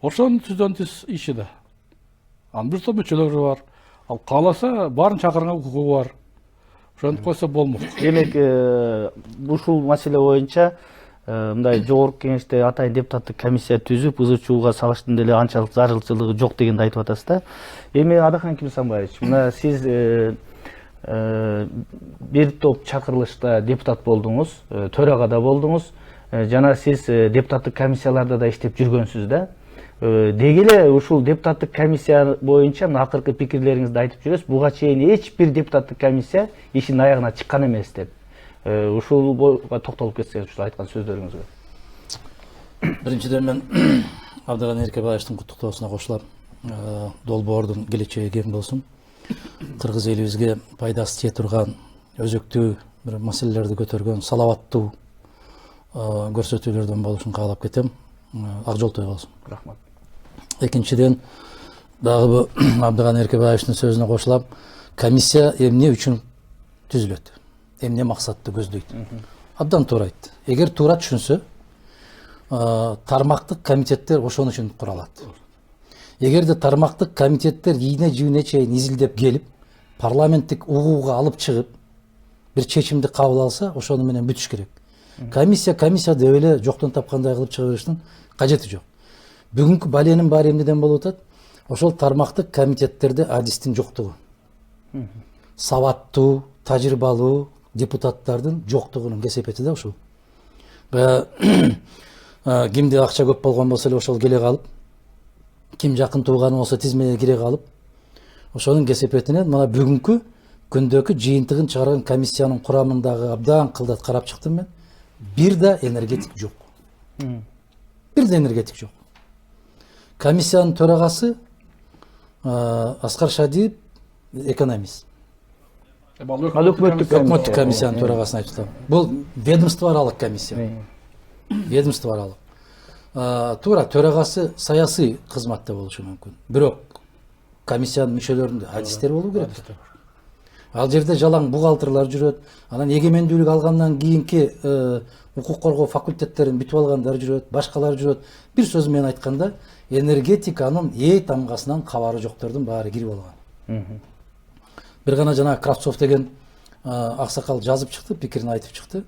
ошонун түздөн түз иши да. Анын бир топ мүчөлөрү бар. Ал кааласа баарын чакырганга укугу бар. Ошентип койсо болмок. Демек, ушул маселе боюнча мындай жогорку кеңеште атайын депутаттык комиссия түзүп, ызы чууга салыштын деле анчалык зарылчылыгы жок дегенди айтып атасыз да. Эми Адахан Кимсанбаевич, мына сиз бир топ чакырылышта депутат болдуңуз, төрагада болдуңуз, жана сиз депутаттык комиссияларда да иштеп жүргөнсүз да. Деги эле ушул депутаттык комиссия боюнча мына акыркы пикирлериңизди айтып жүрөсүз. Буга чейин эч бир депутаттык комиссия ишин аягына чыккан эмес деп. Ушулга токтолуп кетсеңиз, ушул айткан сөздөрүңүзгө. Биринчиден мен Абдыган Эркебаевичтин куттуктоосуна кошулам. Долбоордун келечеги кең болсун. Кыргыз элибизге пайдасы тие турган өзөктүү бир маселелерди көтөргөн салаваттуу көрсөтүүлөрдөн болушун каалап кетем. Ак жол той болсун. Рахмат. Экинчиден дагы Абдыган Эркебаевичтин сөзүнө кошулам. Комиссия эмне үчүн түзүлөт? Эмне максатты көздөйт? Абдан туура айтты. Эгер туура түшүнсө, тармактык комитеттер ошон үчүн куралат. Эгерде тармактык комитеттер ийне жүүнө чейин изилдеп келип, парламенттик угууга алып чыгып, бир чечимди кабыл алса, ошону менен бүтүш керек. Комиссия деп эле жоктон тапкандай кылып чыга бериштин кажети жок. Бүгүнкү баленин баары эмнеден болуп атат? Ошол тармактык комитеттерде адистин жоктугу. Сабаттуу, тажрыйбалуу депутаттардын жоктугунун кесепети да ушул. Кимде акча көп болгон болсо эле ошол келе калып, ким жакын тууганы болсо тизмеге кире калып, ошонун кесепетинен мына бүгүнкү күндөгү жыйынтыгын чыгарган комиссиянын курамындагы абдан кылдат карап чыктым мен. Бир да энергетик жок. Бир да энергетик жок. Комиссиянын төрагасы Аскар Шадиев экономист. Өкмөттүк комиссиянын төрагасын айтып атам. Бул ведомство аралык комиссия. Ведомство аралык. Туура төрагасы саясий кызматта болушу мүмкүн. Бирок комиссиянын мүчөлөрүндө адистер болуу керек. Ал жерде жалаң бухгалтерлар жүрөт, анан эгемендүүлүк алгандан кийинки укук коргоо факультеттерин бүтүп алгандар жүрөт, башкалар жүрөт. Бир сөз менен айтканда, энергетиканын тамгасынан кабары жоктордун баары кирип алган. Бир гана жана Кравцов деген аксакал жазып чыкты, пикирин айтып чыкты.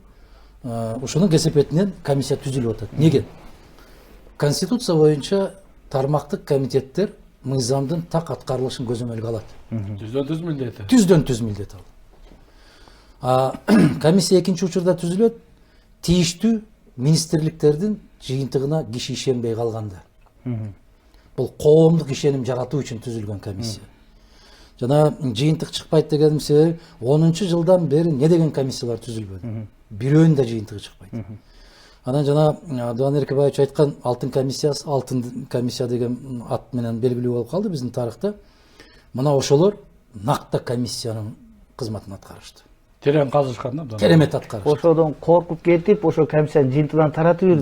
Ушунун кесепетинен комиссия түзүлүп атат. Неге? Конституция боюнча тармактык комитеттер мыйзамдын так аткарылышын көзөмөлгө алат. Түздөн түз милдети. Түздөн түз милдет ал. Комиссия экинчи учурда түзүлөт, тийиштүү министрликтердин жыйынтыгына киши ишенбей калганда. Бул коомдук ишеним жаратуу үчүн түзүлгөн комиссия. Жана жыйынтык чыкпайт дегеним себеби 10-жылдан бери не деген комиссиялар түзүлбөдү. Бирөөнүн да жыйынтыгы чыкпайт. Анан жана Абдыган Эркебаевич айткан алтын комиссия деген ат менен белгилүү болуп калды биздин тарыхта. Мына ошолор накта комиссиянын кызматын аткарышты. Терең казышкан да. Керемет аткарышты. Ошодон коркуп кетип, ошо комиссиянын жыйынтыгынан таратып жүрдү.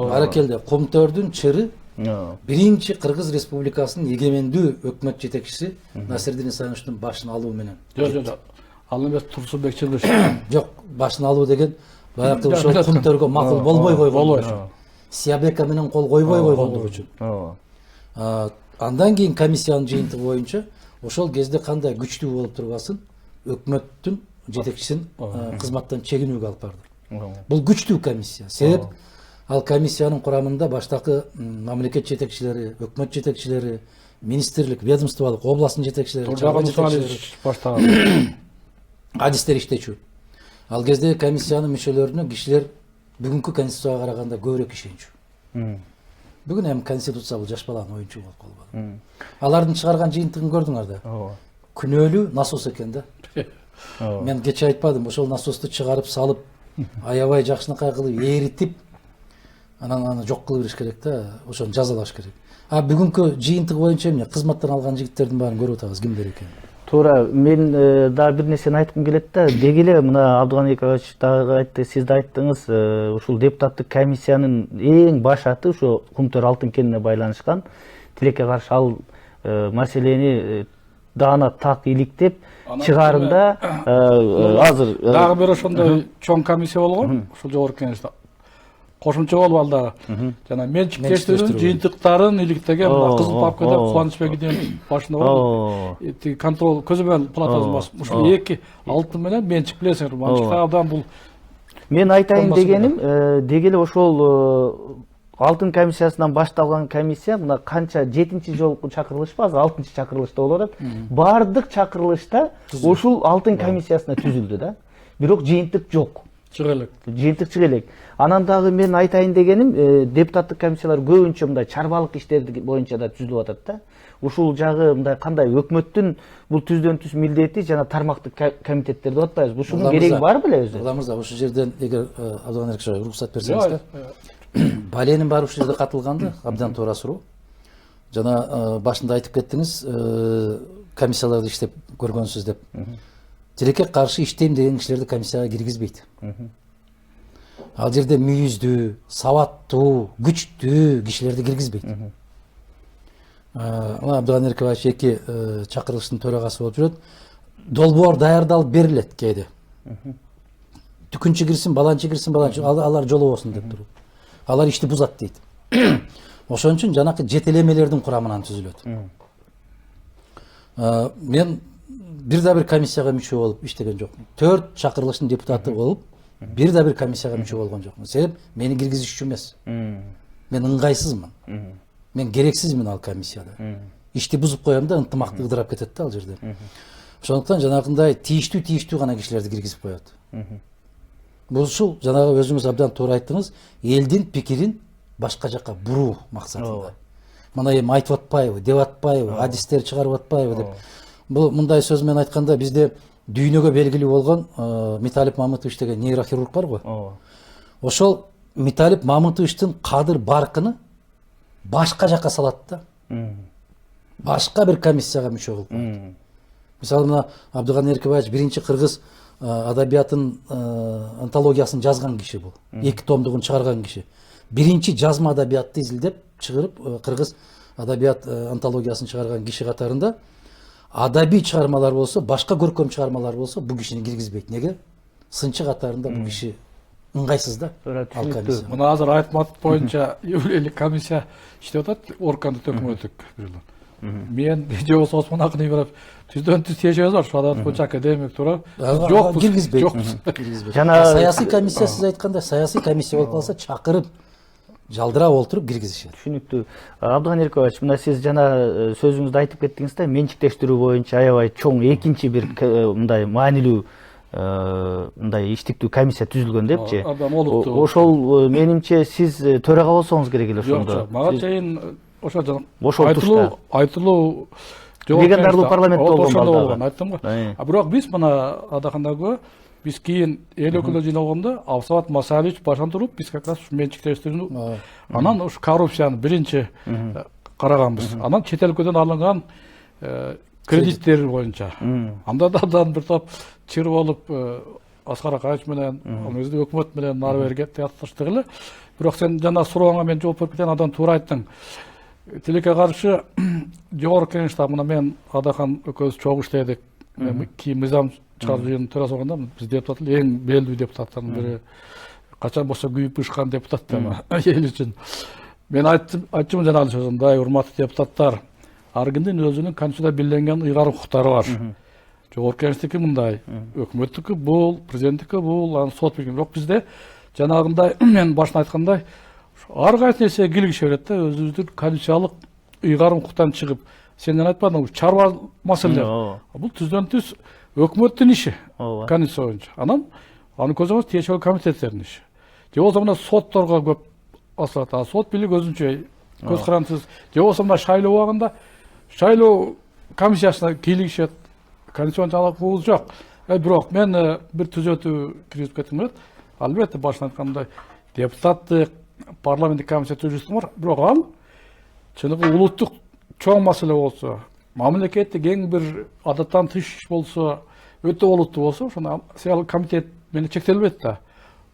Баракелде. Кумтөрдүн чыры биринчи Кыргыз Республикасынын эгемендүү өкмөт жетекчиси Насирдин Исаевичтин башын алуу менен. Жок. Ал эмес Турсунбек Чылдыш. Жок, башын алуу деген баягы ошол кумтөргө макул болбой койгон. Сиябека менен кол койбой койгондук үчүн. Андан кийин комиссиянын жыйынтыгы боюнча ошол кезде кандай күчтүү болуп турбасын, өкмөттүн жетекчисин кызматтан чегинүүгө алып барды. Бул күчтүү комиссия. Себеп ал комиссиянын курамында баштакы мамлекет жетекчилери, өкмөт жетекчилери, министрлик, ведомстволук, областтын жетекчилери, адистер иштечү. Ал кезде комиссиянын мүчөлөрүнө кишилер бүгүнкү конституцияга караганда көбүрөөк ишенчү. Бүгүн эми конституция бул жаш баланын оюнчугу болуп калбады. Алардын чыгарган жыйынтыгын көрдүңөр да. Күнөөлүү насос экен да. Мен кече айтпадым, ошол насосту чыгарып салып, аябай жакшынакай кылып эритип, анан аны жок кылып бериш керек да, ошону жазалаш керек. Бүгүнкү жыйынтык боюнча эмне кызматтан алган жигиттердин баарын көрүп атабыз, кимдер экенин. Туура, мен дагы бир нерсени айткым келет да. Деги эле мына Абдыган Эркебаевич дагы айтты, сиз да айттыңыз, ушул депутаттык комиссиянын эң баш аты ошо Кумтөр алтын кенине байланышкан. Тилекке каршы ал маселени даана так иликтеп чыгарында азыр дагы бир ошондой чоң комиссия болгон, ошол жогорку кеңеште кошумча болуп алда жана менчиктештирүүнүн жыйынтыктарын иликтеген кызыл папкада Кубанычбек иденов башында бар. Тиги контрол көзөмөл палатасы бас. Ушул эки алтын менен менчик билесиңер. Манчыктардан бул мен айтайын дегеним, деги эле ошол алтын комиссиясынан башталган комиссия мына канча 7-чи жолку чакырылышпы, азыр 6-чы чакырылышта болуп атат. Бардык чакырылышта ушул алтын комиссиясына түзүлдү да. Бирок жыйынтык жок. чыга элек. Жыйынтык чыга элек. Анан дагы мен айтайын дегеним, депутаттык комиссиялар көбүнчө мындай чарбалык иштерди боюнча да түзүлүп атат да. Ушул жагы мындай кандай өкмөттүн бул түздөн түз милдети жана тармактык комитеттерди деп атпайбызбы. Ушунун кереги бар беле өзү? Улан мырза, ушул жерден эгер Абдыган Эркишович уруксат берсеңиз, Баленин бар ушул жерде катылганда абдан туура суроо. Жана башында айтып кеттиңиз, комиссияларды иштеп көргөнсүз деп. Тилекке каршы иштейм деген кишилерди комиссияга киргизбейт. Ал жерде мүйүздүү, сабаттуу, күчтүү кишилерди киргизбейт. Абдыган Эркебаевич эки чакырылыштын төрагасы болуп жүрөт. Долбоор даярдалып берилет кээде. Түкүнчү кирсин, баланчы кирсин, алар жолобосун деп туруп. Алар ишти бузат дейт. Ошон үчүн жанакы жетелемелердин курамынан түзүлөт. Мен бир да бир комиссияга мүчө болуп иштеген жокмун. 4 чакырылыштын депутаты болуп, бир да бир комиссияга мүчө болгон жокмун. Себеп мени киргизишчү эмес. Мен ыңгайсызмын. Мен керексизмин ал комиссияда. Ишти бузуп коем да ынтымакты ыдырап кетет да ал жерде. Ошондуктан жанагындай тийиштүү гана кишилерди киргизип коет. Бул ушул жанагы өзүңүз абдан туура айттыңыз, элдин пикирин башка жакка буруу максатында. Мына эми айтып атпайбы, деп атпайбы, адистер чыгарып атпайбы деп. Бул мындай сөз менен айтканда бизде дүйнөгө белгилүү болгон Металип Мамытович деген нейрохирург бар го. Ошол Металип Мамытовичтин кадыр баркыны башка жакка салат да. Башка бир комиссияга мүчө болуп калат. Мисалы мына Абдыган Эркебаевич биринчи кыргыз адабиятын антологиясын жазган киши бул. 2 томдугун чыгарган киши. Биринчи жазма адабиятты изилдеп чыгарып кыргыз адабият антологиясын чыгарган киши катарында адабий чыгармалар болсо, башка көркөм чыгармалар болсо, бул кишини киргизбейт. Неге? Сынчы катарында бул киши ыңгайсыз да. Мына азыр айтмат боюнча элек комиссия иштеп атат, органдык өкмөттүк бирилген. Мен же болсо Осмон Акын Ибраев түздөн түз тиешебиз бар, шадат боюнча академик туруп. Жок, киргизбейт. Жана саясий комиссия, сиз айткандай саясий комиссия болуп калса чакырып жалдырап олтуруп киргизишет. Түшүнүктүү. Абдыган Эркебаевич, мына сиз жана сөзүңүздө айтып кеттиңиз да, менчиктештирүү боюнча аябай чоң экинчи бир мындай маанилүү мындай иштиктүү комиссия түзүлгөн депчи. Ошол менимче сиз төрага болсоңуз керек эле ошондо. Жок, мага чейин ошо жана айтылуу легендарлуу парламентте болгон айттым го. Бирок биз мына адакандагы биз кийин эл өкүлдөрү жыйналганда Абсабат Масалович башан туруп биз как раз менчиктештирүүнү анан ушу коррупцияны биринчи караганбыз. Анан чет өлкөдөн алынган кредиттер боюнча. Анда да абдан бир топ чыр болуп Аскар Акаевич менен, өзү өкмөт менен нары берге тиятташтык эле. Бирок сен жана сурооңа мен жооп берип кетейин, андан туура айттың. Тилекке каршы жогорку кеңеште мына мен Адахан экөөбүз чогуу иштедик. Кийин мыйзам чыгаруу жыйынынын төрасы болгондо биз депутат эң белгилүү депутаттардын бири. Качан болсо күйүп ышкан депутат да эл үчүн. Мен айтчумун жана ал сөзүмдө, урматтуу депутаттар, ар кимдин өзүнүн конституцияда белгиленген ыйгарым укуктары бар. Жогорку кеңештики мындай, өкмөттүкү бул, президенттики бул, анан сот билген. Бирок бизде жанагындай мен башында айткандай ар кайсы нерсеге килгише берет да, өзүбүздүн конституциялык ыйгарым укуктан чыгып, сенден айтпадың, чарба маселелер. Бул түздөн түз өкмөттүн иши, конституция боюнча. Анан аны көзөмөл тиешелүү комитеттердин иши. Же болсо мына сотторго көп асылат. Сот бийлиги өзүнчө көз карандысыз. Же болсо мына шайлоо убагында шайлоо комиссиясына кийлигишет. Конституциялык укугубуз жок. Бирок мен бир түзөтүү киргизип кетким келет. Албетте башында айткандай депутаттык парламенттик комиссия түзүлүшү бар. Бирок ал чыныгы улуттук чоң маселе болсо, мамлекеттик эң бир адаттан тыш болсо, өтө олуттуу болсо, ошону сыял комитет менен чектелбейт да.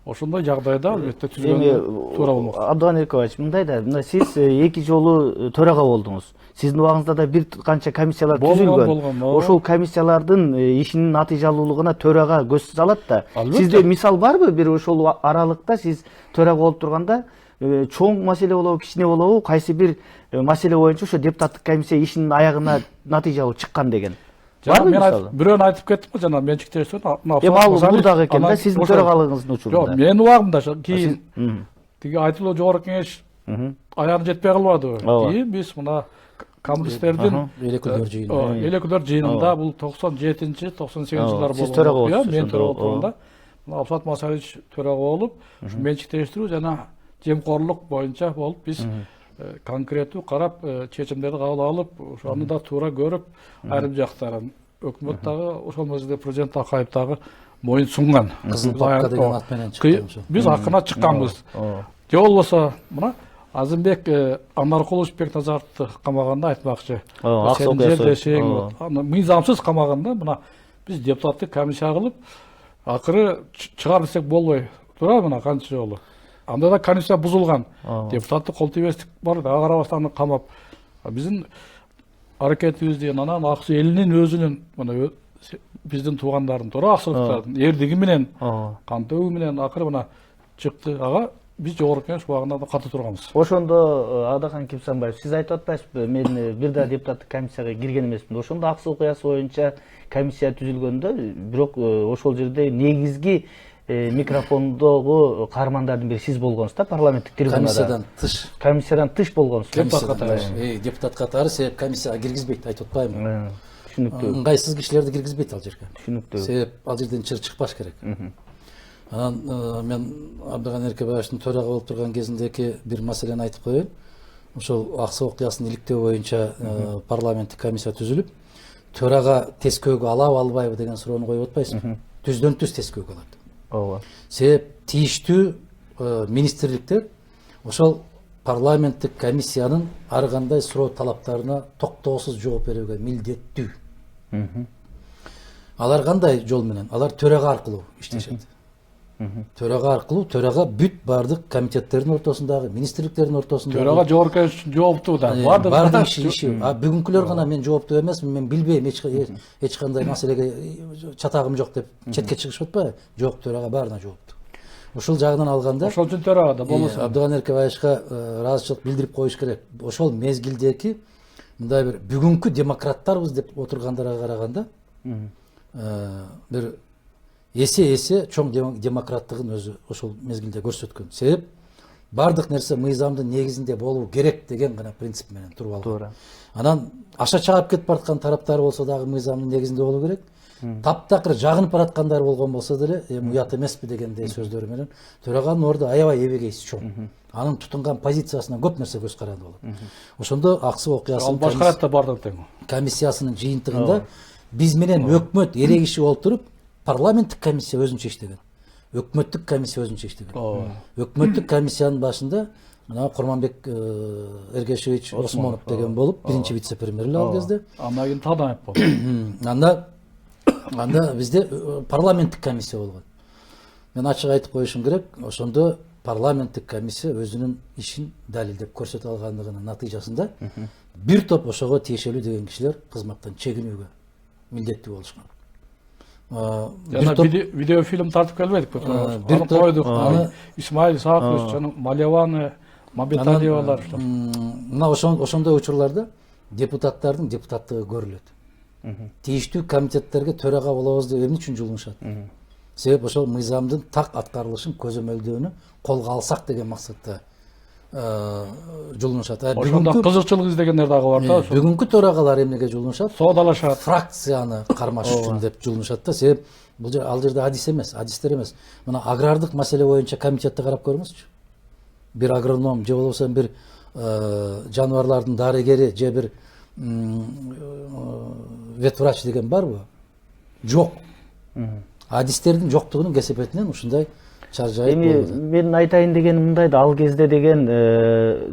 ошондой жагдайда албетте түзгөнгө туура болмок. Абдыган Эркебаевич, мындай да, мына сиз эки жолу төрага болдуңуз. Сиздин убагыңызда да бир канча комиссиялар түзүлгөн. Ошол комиссиялардын ишинин натыйжалуулугуна төрага көз салат да. Сизде мисал барбы, бир ошол аралыкта сиз төрага болуп турганда чоң маселе болобу, кичине болобу, кайсы бир маселе боюнча ошо депутаттык комиссия ишинин аягына натыйжалуу чыккан деген? Мен бирөөнү айтып кеттим го жана менчиктештирет. Ал мурдагы экен да, сиздин төрагалыгыңыздын учурунда. Жок, менин убагымда кийин тиги айтылуу жогорку кеңеш аягына жетпей калбадыбы. Кийин биз мына коммунисттердин элекөлөр жыйынында бул 97-98 жылдар болгон. Сиз төрага болдуңуз. Мен төрага болгондо Абсат Масалич төрага болуп, ушу менчиктештирүү жана жемкорлук боюнча болуп биз конкреттүү карап чечимдерди кабыл алып, ошону да туура көрүп, айрым жактарын өкмөт дагы ошол мезгилде президент Акаев дагы моюн сунган. Кызыл папка деген ат менен чыккан. Биз акырына чыкканбыз. Же болбосо мына Азымбек Анаркулович Бекназаровду камаганда айтмакчы. Сен жердешең, мыйзамсыз камаганда мына биз депутаттык комиссия кылып, акыры чыгар десек болбой тура мына канча жолу. Анда да комиссия бузулган. Депутаттык кол тийбестик бар, ага карабастан камап. Биздин аракетибиз деген анан ак суу элинин өзүнүн мына биздин туугандардын туура аксылыктардын эрдиги менен, кантөбү менен акыры мына чыкты. Ага биз жогорку кеңеш убагында да катуу турганбыз. Ошондо Адахан Кипсанбаев, сиз айтып атпайсызбы, мен бир да депутаттык комиссияга кирген эмесмин. Ошондо ак суу окуясы боюнча комиссия түзүлгөндө, бирок ошол жерде негизги микрофондогу каармандардын бири сиз болгонсуз да, парламенттик трибунада. Комиссиядан тыш болгонсуз. Депутат катары себеп комиссияга киргизбейт, айтып атпаймынбы. Түшүнүктүү. Ыңгайсыз кишилерди киргизбейт ал жерге. Түшүнүктүү. Себеп ал жерден чыр чыкпаш керек. Анан мен Абдыган Эркебаевдин төрага болуп турган кезиндеги бир маселени айтып коеюн. Ошол ак суу окуясын иликтөө боюнча парламенттик комиссия түзүлүп, төрага тескөөгө алабы албайбы деген суроону коюп атпайсызбы? Түздөн түз тескөөгө алат. Ооба. Себеп тийиштүү министрликтер ошол парламенттик комиссиянын ар кандай суроо талаптарына токтоосуз жооп берүүгө милдеттүү. Алар кандай жол менен? Алар төрага аркылуу иштешет. Төрага аркылуу, төрага бүт бардык комитеттердин ортосундагы, министрликтердин ортосундагы. Төрага жогорку кеңеш жооптуу да. Бардык иши. Бүгүнкүлөр гана мен жооптуу эмесмин, мен билбейм, эч кандай маселеге чатагым жок деп четке чыгышып атпайбы? Жок, төрага баарына жооптуу. Ошол жагынан алганда, ошол үчүн төрага да болосо. Абдыган Эркебаевичка ыраазычылык билдирип коюш керек. Ошол мезгилдеги мындай бир бүгүнкү демократтарбыз деп отургандарга караганда бир эсе чоң демократтыгын өзү ошол мезгилде көрсөткөн. Себеп бардык нерсе мыйзамдын негизинде болуу керек деген гана принцип менен туруп алган. Туура. Анан аша чаап кетип бараткан тараптары болсо дагы мыйзамдын негизинде болуу керек. Таптакыр жагынып бараткандар болгон болсо деле уят эмеспи дегендей сөздөрү менен төраганын орду аябай эбегейси чоң. Анын тутунган позициясынан көп нерсе көз каранды болот. Ошондо ак суу окуясынын башка жакта бардык тең. Комиссиясынын жыйынтыгында биз менен өкмөт эрегишип олтуруп парламенттик комиссия өзүнчө иштеген. Өкмөттүк комиссия өзүнчө иштеген. Өкмөттүк комиссиянын башында мына Курманбек Эргешевич Осмонов деген болуп, биринчи вице-премьер ал кезде. Андан кийин Тадаев болду. Анда бизде парламенттик комиссия болгон. Мен ачык айтып коюшум керек, ошондо парламенттик комиссия өзүнүн ишин далилдеп көрсөтө алгандыгынын натыйжасында бир топ ошого тиешелүү деген кишилер кызматтан чегинүүгө милдеттүү болушкан. Видеофильм тартып келбедик бир койдук. Исмаил Исакович жана Малеваны, Мамбеталиевалар. Мына ошондой учурларда депутаттардын депутаттыгы көрүлөт. Тийиштүү комитеттерге төрага болобуз деп эмне үчүн жулунушат? Себеп ошол мыйзамдын так аткарылышын көзөмөлдөөнү колго алсак деген максатта жулунушат. Ошондо кызыкчылык издегендер дагы бар да. Бүгүнкү төрагалар эмнеге жулунушат? Соодалашат. Фракцияны кармаш үчүн деп жулунушат да. Себеп бул ал жерде адистер эмес. Мына агрардык маселе боюнча комитетти карап көрүңүзчү. Бир агроном же болбосо бир жаныбарлардын дарыгери же бир ветврач деген барбы? Жок. Адистердин жоктугунун кесепетинен ушундай чаржайып болду. Мен айтайын дегеним мындай да, ал кезде деген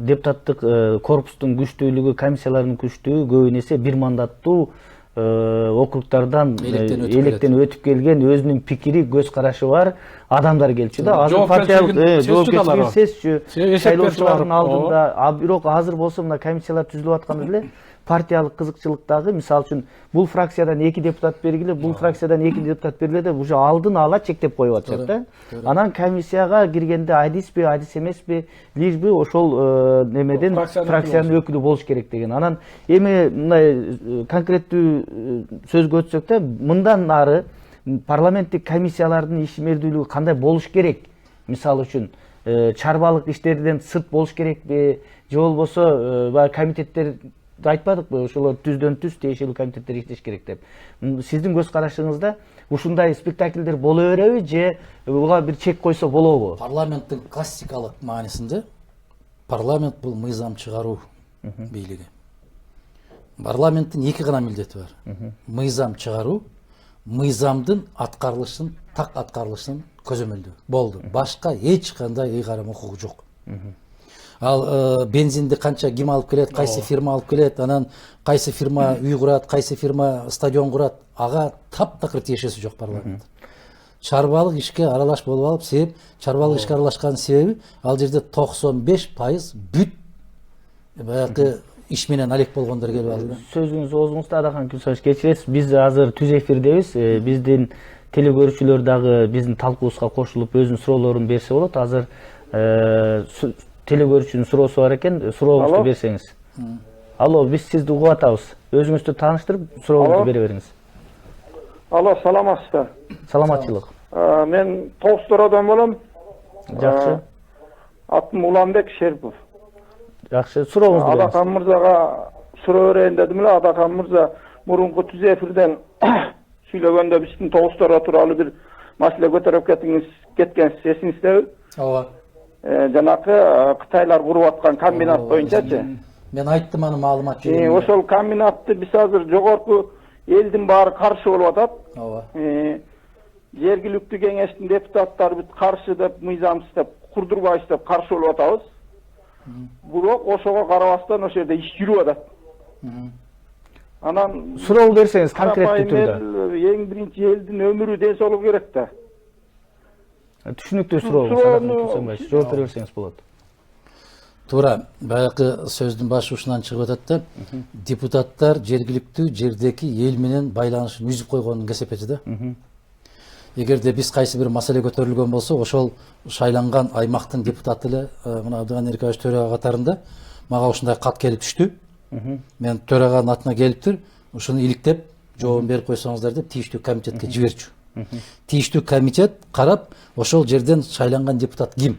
депутаттык корпустун күчтүүлүгү, комиссиялардын күчтүүлүгү көбүнесе бир мандаттуу округдардан Электен өтүп келген өзүнүн пикири, көз карашы бар адамдар келчү да. Азыр жоопкерчилигин сезчү, эсеп шайлоочулардын берчү алдында, бирок азыр болсо мына комиссиялар түзүлүп атканда эле партиялык кызыкчылыктагы, мисалы үчүн бул фракциядан 2 депутат бергиле, бул фракциядан 2 депутат бергиле деп уже алдын ала чектеп коюп атышат да. Анан комиссияга киргенде адисби, адис эмеспи, лишби ошол немеден фракциянын өкүлү болуш керек деген. Анан эми мындай конкреттүү сөзгө өтсөк да, мындан ары парламенттик комиссиялардын ишмердүүлүгү кандай болуш керек? Мисалы үчүн чарбалык иштерден сырт болуш керекпи, же болбосо баягы комитеттер айтпадыкпы, ошолор түздөн түз тиешелүү комитеттер иштеш керек деп. Сиздин көз карашыңызда ушундай спектакльдер боло береби же буга бир чек койсо болобу? Парламенттин классикалык маанисинде парламент бул мыйзам чыгаруу бийлиги. Парламенттин 2 гана милдети бар. Мыйзам чыгаруу, мыйзамдын аткарылышын, так аткарылышын көзөмөлдөө. Болду. Башка эч кандай ыйгарым укугу жок. Ал бензинди канча ким алып келет, кайсы фирма алып келет, анан кайсы фирма үй курат, кайсы фирма стадион курат, ага таптакыр тиешеси жок парламент. Чарбалык ишке аралаш болуп алып, себеп чарбалык ишке аралашканын себеби ал жерде 95% бүт баягы иш менен алек болгондор келип алды. Сөзүңүздү оозуңузда Адахан Күнсөз кечиресиз. Биз азыр түз эфирдебиз. Биздин телекөрүүчүлөр дагы биздин талкуубузга кошулуп өзүнүн суроолорун берсе болот. Азыр телекөрүүчүнүн суроосу бар экен, сурооңузду берсеңиз. Алло, биз сизди угуп атабыз. Өзүңүздү тааныштырып, сурооңузду бере бериңиз. Алло, саламатсыздар. Саламатчылык. Мен Тоғыстороодон болом. Жакшы. Атым Уланбек Шерпов. Жакшы, сурооңузду бериңиз. Адахан мырзага суроо берейин дедим эле. Адахан мырза мурунку түз эфирден сүйлөгөндө биздин Тоғыстороо тууралуу бир маселе көтөрүп кеткенсиз, эсиңиздеби? Ооба. Жанакы Кытайлар куруп аткан комбинат боюнчачы. Мен айттым аны маалымат жөнүндө. Ошол комбинатты биз азыр жогорку элдин баары каршы болуп атат. Ооба. Жергиликтүү кеңештин депутаттары бүт каршы деп, мыйзамсыз деп, курдурбайсыз деп каршы болуп атабыз. Бирок ошого карабастан ошол жерде иш жүрүп атат. Анан суроо берсеңиз конкреттүү түрдө. Эң биринчи элдин өмүрү, ден соолугу керек да. Түшүнүктүү суроо, жооп бере берсеңиз болот. Туура, баягы сөздүн башы ушунан чыгып атат да, депутаттар жергиликтүү жердеки эл менен байланышын үзүп койгонун кесепети да. Эгерде биз кайсы бир маселе көтөрүлгөн болсо, ошол шайланган аймактын депутаты эле мына Абдыган Эркебаевич төрага катарында мага ушундай кат келип түштү. Мен төраганын атына келиптир, ушуну иликтеп жообун берип койсоңуздар деп тийиштүү комитетке жиберчү. Тийиштүү комитет карап, ошол жерден шайланган депутат ким?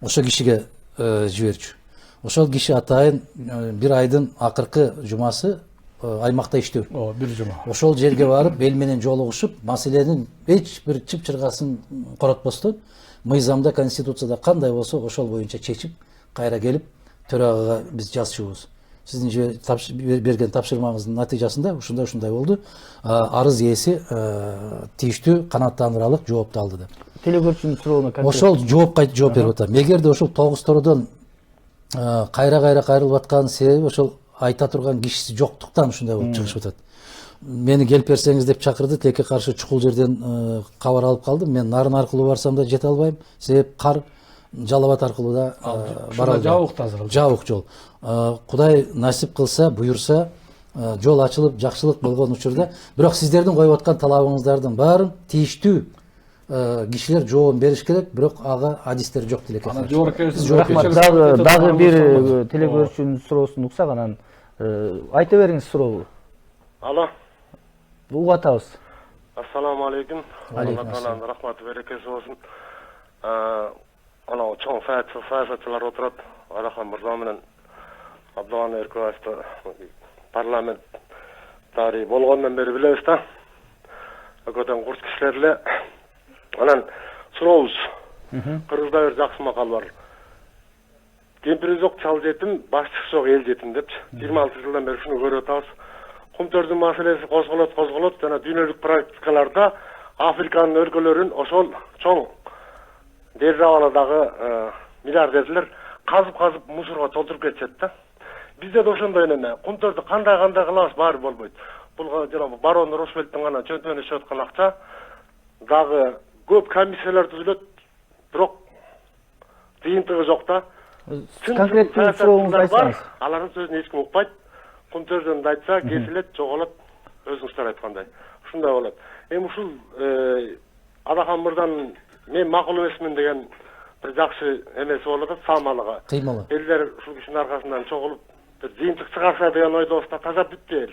Ошол кишиге жиберчү. Ошол киши атайын бир айдын акыркы жумасы аймакта иштөө. Бир жума. Ошол жерге барып, эл менен жолугушуп, маселенин эч бир чып-чыргасын коротпостон, мыйзамда, конституцияда кандай болсо ошол боюнча чечип, кайра келип төрагага биз жазчубуз. Сиздин берген тапшырмаңыздын натыйжасында ушундай болду. Арыз ээси тийиштүү канааттандырарлык жоопту алды деп. Телекөрүүчүнүн сурооуна Ошол жоопко жооп берип атам. Эгерде ошол Тоғыстороодон кайра кайрылып аткан себеби ошол айта турган кишиси жоктуктан ушундай болуп чыгышып атат. Мени келип берсеңиз деп чакырды, тилекке каршы чукул жерден кабар алып калдым. Мен Нарын аркылуу барсам да жете албайм. Себеп кар Жалал Абад аркылуу да бара албайм. Жабык тазыр. Жабык жол. Кудай насип кылса, буюрса, жол ачылып, жакшылык болгон учурда, бирок сиздердин коюп аткан талабыңыздардын баарын тийиштүү кишилер жообун бериш керек, бирок ага адистер жок тилекке каршы. Рахмат. Дагы бир телекөрүүчүнүн суроосун уксак, анан айта бериңиз сурообу. Алло. Угуп атабыз. Ассаламу алейкум. Алейкум ассалам. Рахмат, берекеси болсун. Анау чоң саясатчылар отурат. Адахан мырза менен Абдыган Эркебаевди парламент тарыхы болгондон бери билебиз да. Өкөтөн курс кишилер эле. Анан сурообуз. Кыргызда бир жакшы макал бар. Кемпири жок чал жетим, башчысы жок эл жетим депчи. 26 жылдан бери шуну көрүп атабыз. Кумтөрдүн маселеси козголот, жана дүйнөлүк практикаларда Африканын өлкөлөрүн ошол чоң державалардагы миллиардерлер казып мусорго толтуруп кетишет да. Бизде да ошондой эне. Кумтөрдү кандай кылабыз баары болбойт. бул жанагы барон Рошвельдтин гана чөнтөнүшүп аткан акча дагы көп комиссиялар түзүлөт, бирок жыйынтыгы жок да. Конкреттүү сурооңузду айтсаңыз. Алардын сөзүн эч ким укпайт. Кум төрдөн айтса кесилет, жоголот, өзүңүздөр айткандай. Ушундай болот. Эми ушул Адахан мырзанын мен макул эмесмин деген бир жакшы эмеси болуп атат, саамалыгы. Кыймалы. Элдер ушул кишинин аркасынан чогулуп бир жыйынтык чыгарса деген ойдобуз да, таза бүттү эл.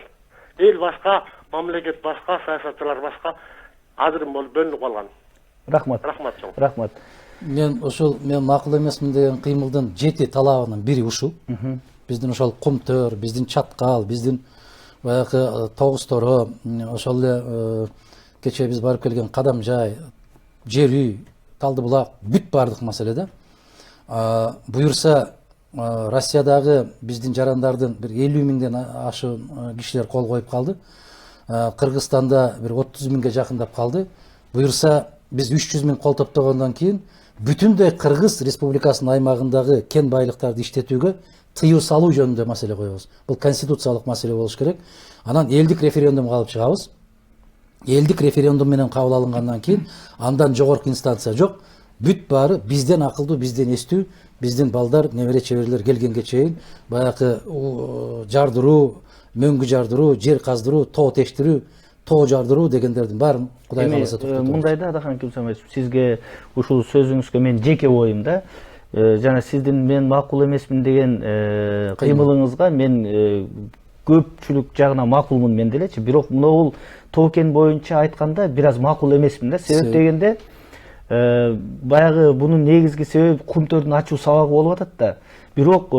Эл башка, мамлекет башка, саясатчылар башка ажырым болуп бөлүнүп калган. Рахмат. Рахмат чоң. Рахмат. Мен макул эмесмин деген кыймылдын 7 талабынын бири ушул. Биздин ошол Кумтөр, биздин Чаткал, биздин баягы Тогусторо, ошол эле кече биз барып келген Кадамжай, Жер үй, Талдыбулак бүт бардык маселеде. Буюрса Россиядагы биздин жарандардын бир 50 миңден ашуун кишилер кол коюп калды. Кыргызстанда бир 30 миңге жакындап калды. Буюрса биз 300 миң кол топтогондон кийин бүтүндөй Кыргыз Республикасынын аймагындагы кен байлыктарды иштетүүгө тыюу салуу жөнүндө маселе коебуз. Бул конституциялык маселе болуш керек. Анан элдик референдумга алып чыгабыз. Элдик референдум менен кабыл алынгандан кийин андан жогорку инстанция жок. Бүт баары бизден акылдуу, бизден эстүү, биздин балдар, небере чеберлер келгенге чейин баягы жардыруу, мөңгү жардыруу, жер каздыруу, тоо тештирүү, тоо жардыруу дегендердин баарын Кудай кааласа токтотобуз. Мындай да Адахан Кимсамович, сизге ушул сөзүңүзгө мен жеке оюм да, жана сиздин мен макул эмесмин деген кыймылыңызга мен көпчүлүк жагынан макулмун мен делечи, бирок бул токен боюнча айтканда бир аз макул эмесмин да. Себеп дегенде баягы бунун негизги себеби Кумтөрдүн ачуу сабагы болуп атат да. Бирок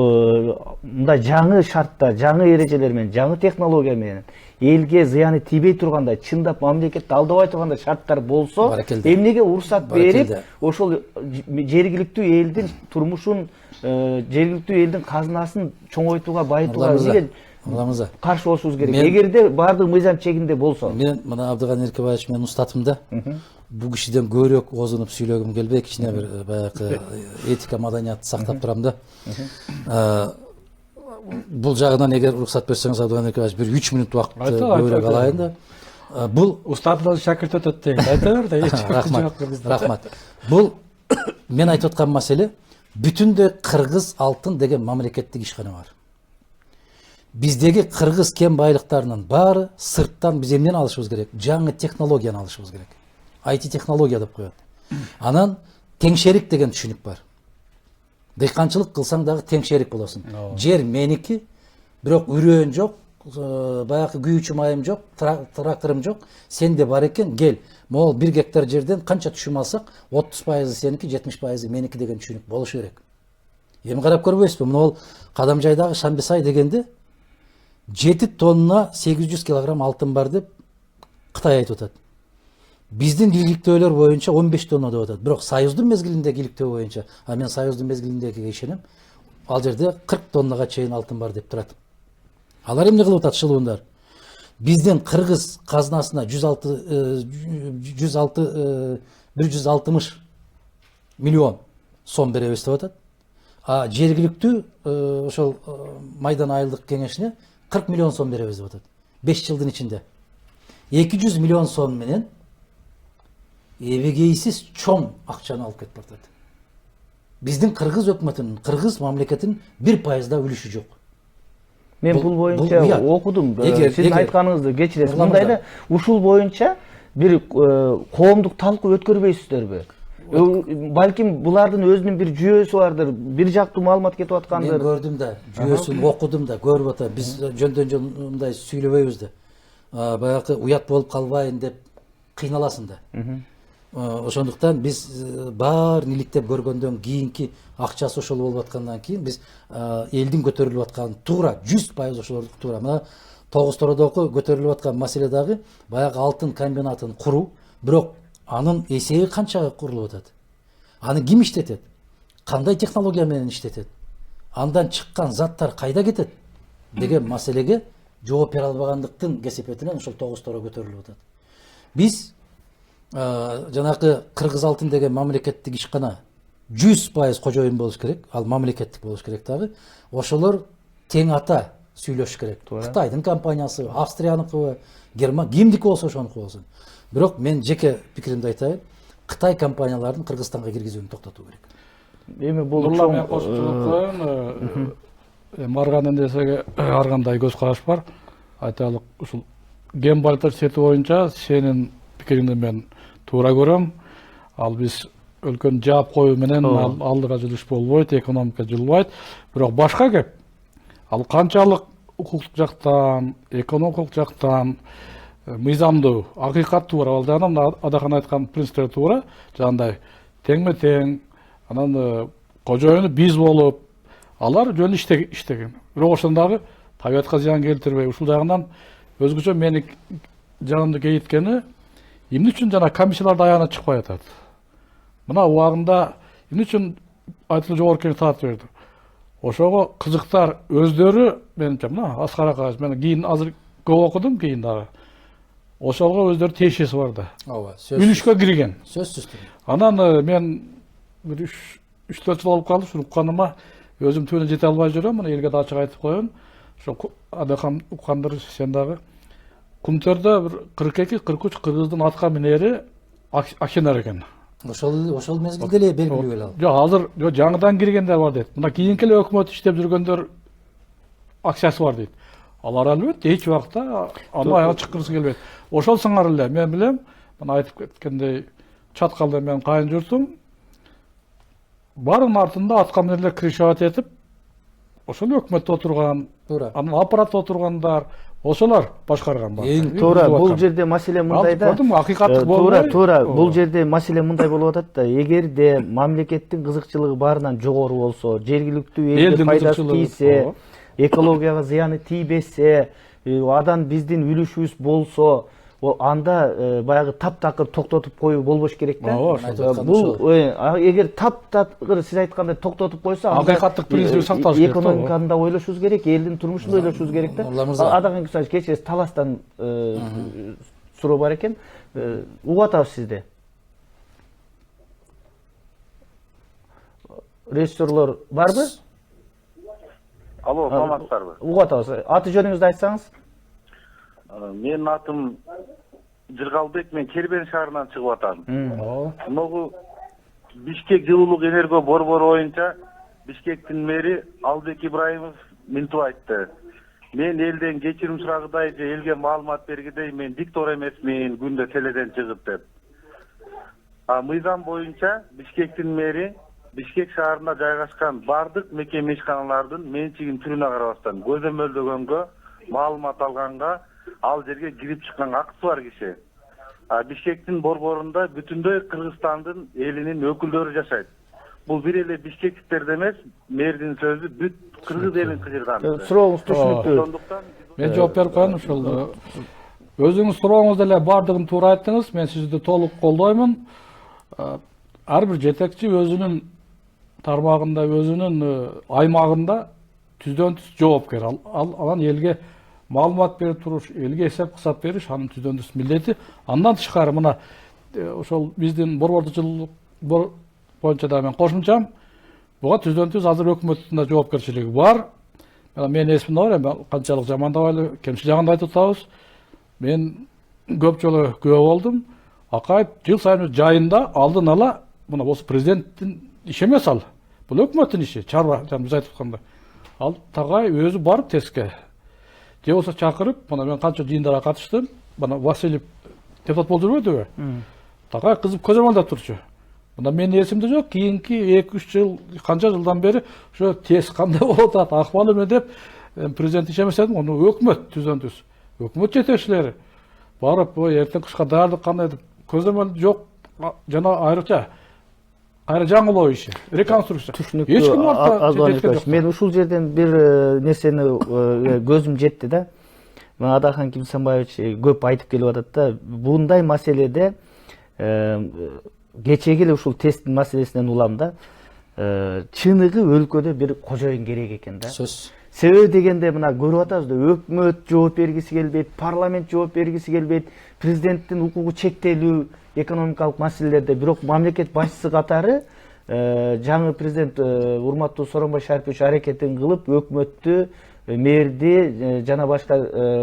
мындай жаңы шартта, жаңы эрежелер менен, жаңы технология менен элге зыяны тийбей тургандай, чындап мамлекетти алдабай тургандай шарттар болсо, эмнеге уруксат берип, ошол жергиликтүү элдин турмушун, жергиликтүү элдин казынасын чоңойтууга, байытууга эмнеге каршы болушубуз керек? Эгерде баардык мыйзам чегинде болсо. Мен мына Абдыган Эркебаевич менин устатым да. Бул кишиден көбүрөөк озунуп сүйлөгүм келбей, кичине бир баягы этика, маданиятты сактап турам да. Бул жагынан эгер уруксат берсеңиз, Абдыган Эркебаевич, бир 3 минут убакыт көбүрөөк алайын да. Бул устатымдан шакирт өтөт дейт. Айта бер да, рахмат. Бул мен айтып аткан маселе бүтүндөй Кыргыз алтын деген мамлекеттик ишкана бар. Биздеги Кыргыз кен байлыктарынын баары сырттан биз эмнени алышыбыз керек? Жаңы технологияны алышыбыз керек. IT технология деп коет. Анан теңшерик деген түшүнүк бар. Дыйканчылык кылсаң дагы теңшерик болосуң. Жер меники, бирок үрөөн жок, баягы күйүүчү майым жок, тракторум жок. Сенде бар экен, кел. Могул 1 гектар жерден канча түшүм алсак, 30% сеники, 70% меники деген түшүнүк болушу керек. Эми карап көрбөйсүзбү? Могул Кадамжайдагы Шамбисай дегенде 7 тонна 800 килограмм алтын бар деп Кытай айтып атат. Биздин иликтөөлөр боюнча 15 тонна деп атат. Бирок Союздун мезгилиндеги иликтөө боюнча, мен Союздун мезгилиндегиге ишенем, ал жерде 40 тоннага чейин алтын бар деп турат. Алар эмне кылып атат шылуундар? Биздин Кыргыз казынасына 160 миллион сом беребиз деп атат. А жергиликтүү ошол Майдан айылдык кеңешине 40 миллион сом беребиз деп атат. 5 жылдын ичинде 200 миллион сом менен эбегейсиз чоң акчаны алып кетип атат. Биздин Кыргыз өкмөтүнүн, Кыргыз мамлекетинин 1% да үлүшү жок. Мен бул боюнча окудум. Сиздин айтканыңызды кечиресиз. Мындай да ушул боюнча бир коомдук талкуу өткөрбөйсүздөрбү? Балким булардын өзүнүн бир жүйөсү бардыр, бир жактуу маалымат кетип аткандыр. Мен көрдүм да, жүйөсүн окудум да, көрүп атам. Биз жөндөн жөн мындай сүйлөбөйбүз да. Баягы уят болуп калбайын деп кыйналасың да. Ошондуктан биз баарын иликтеп көргөндөн кийинки акчасы ошол болуп аткандан кийин биз элдин көтөрүлүп атканын туура 100% ошолордук туура. Мына Тогустородогу көтөрүлүп аткан маселе дагы баягы алтын комбинатын куруу, бирок анын эсеби канчага курулуп атат? Аны ким иштетет? Кандай технология менен иштетет? Андан чыккан заттар кайда кетет? Деген маселеге жооп бере албагандыктын кесепетинен ошол Тогустора көтөрүлүп атат. Биз жанагы Кыргыз алтын деген мамлекеттик ишкана 100% кожоюн болуш керек, ал мамлекеттик болуш керек дагы. Ошолор тең ата сүйлөшүш керек. Кытайдын компаниясы, Австрияныкыбы, Герман, кимдики болсо ошонуку болсун. Бирок мен жеке пикиримди айтайын, Кытай компанияларын Кыргызстанга киргизүүнү токтотуу керек. Эми бул Нурлан мен кошумчулук коеюн. Арган эндесеге ар кандай көз караш бар. Айтайлык ушул ген бальтар сети боюнча сенин пикириңди мен туура көрөм. Ал биз өлкөнү жаап коюу менен алдыга жылыш болбойт, экономика жылбайт. Бирок башка кеп. Ал канчалык укуктук жактан, экономикалык жактан мыйзамдуу, акыйкаттуу бар. Ал жанагы Адахан айткан принциптер туура. Жандай теңме тең, анан кожоюну биз болуп, алар жөн иштеген. Бирок ошондо дагы табиятка зыян келтирбей, ушул жагынан өзгөчө мени жанымды кейиткени, эмне үчүн жана комиссияларды аягына чыкпай атат. Мына убагында эмне үчүн айтылуу жогорку кеңеш таап берди. Ошого кызыктар өздөрү, менимче мына Аскар акабыз, мен кийин азыр көп окудум кийин дагы. Ошолго өздөрү тиешеси бар да. Ооба, Үлүшкө кирген. сөзсүз түрдө. Анан мен бир 3-4 жыл болуп калды, ушуну укканыма өзүм түбүнө жете албай жүрөм. Мына элге да ачык айтып коеюн. Ошо Адахан уккандыр сен дагы. Кумтөрдө бир 42-43 кыргыздын атка минери акченер экен. Ошол мезгилде эле белгилүү эле ал. Жок, азыр жаңыдан киргендер бар дейт. Мына кийинки эле өкмөт иштеп жүргөндөр акчасы бар дейт. Алар албетте эч убакта аны аяга чыккыргысы келбейт. Ошол сыңар эле мен билем, мына айтып кеткендей чаткалда мен кайын журтум. Барын артында атка минерлер кришават этип, ошол өкмөттө отурган, анан аппаратта отургандар, ошолар башкарган бар. Туура, бул жерде маселе мындай да. Акыйкаттык болбой. Туура, бул жерде маселе мындай болуп атат да. Эгерде мамлекеттин кызыкчылыгы баарынан жогору болсо, жергиликтүү элге пайдасы тийсе, экологияга зыяны тийбесе, адан биздин үлүшүбүз болсо, анда баягы таптакыр токтотуп коюу болбош керек да. Бул эгер таптакыр сиз айткандай токтотуп койсо, акыйкаттык принципти сакталыш керек. Экономиканы да ойлошубуз керек, элдин турмушун да ойлошубуз керек да. Адахан кызы кечээ таластан суроо бар экен. Угуп атабыз сизди. Режиссерлор барбы? Алло, саламатсыздарбы? Угуп атабыз. Аты жөнүңүздү айтсаңыз? Менин атым Жыргалбек, мен Кербен шаарынан чыгып атам. Могу Бишкек жылуулук энерго борбору боюнча Бишкектин мэри Албек Ибраимов мынтип айтты. Мен элден кечирим сурагыдай же элге маалымат бергидей мен диктор эмесмин күндө теледен чыгып деп. Мыйзам боюнча Бишкектин мэри Бишкек шаарында жайгашкан бардык мекеме ишканалардын менчигин түрүнө карабастан көзөмөлдөгөнгө, маалымат алганга, ал жерге кирип чыкканга акысы бар киши. Бишкектин борборунда бүтүндөй Кыргызстандын элинин өкүлдөрү жашайт. Бул бир эле бишкектиктерде эмес, мэрдин сөзү бүт кыргыз элин кыжырган. Сурооңуз түшүнүктүү. Мен жооп берип коеюн ошол. Өзүңүз сурооңузда эле бардыгын туура айттыңыз. Мен сизди толук колдоймун. Ар бир жетекчи өзүнүн тармагында, өзүнүн аймагында түздөн-түз жоопкер. Анан элге маалымат берип туруш, элге эсеп кысап бериш анын түздөн-түз милдети. Андан тышкары мына ошол биздин борборчулук боюнча да мен кошумчам. Буга түздөн-түз азыр өкмөттүн да жоопкерчилиги бар. Менин эсимде бар, эми канчалык жамандабайлы, кемшил жагын да айтып атабыз. Мен көп жолу күбө болдум. Акаев жыл сайын жайында алдын ала мына болсо президенттин иши эмес ал. Бул өкмөттүн иши, чарба, биз айтып аткандай. Ал Тагай өзү барып теске же болсо чакырып, мына мен канча жыйындарга катыштым. Мына Васильев депутат болуп жүрбөдүбү? Тагай кызып көзөмөлдөп турчу. Мына менин эсимде жок, кийинки 2-3 жыл, канча жылдан бери ошо тес кандай болуп атат, акыбалы эме деп президент иш эмес дедим, аны өкмөт түздөн-түз. Өкмөт жетекчилери барып, эртең кышка даярдык кандай деп көзөмөл жок, жана айрыкча кайра жаңылоо иши, реконструкция. Эч ким артта. Мен ушул жерден бир нерсени көзүм жетти да. Адахан Кимсанбаевич көп айтып келип атат да, bunday маселеде кечеги эле ушул тесттин маселесинен улам да, чыныгы өлкөдө бир кожоюн керек экен да. Сөз. Себеби дегенде мына көрүп атабыз да, өкмөт жооп бергиси келбейт, парламент жооп бергиси келбейт, президенттин укугу чектелүү экономикалык маселелерде, бирок мамлекет башчысы катары жаңы президент урматтуу Сооронбай Шарипович аракетин кылып өкмөттү мэрди жана башка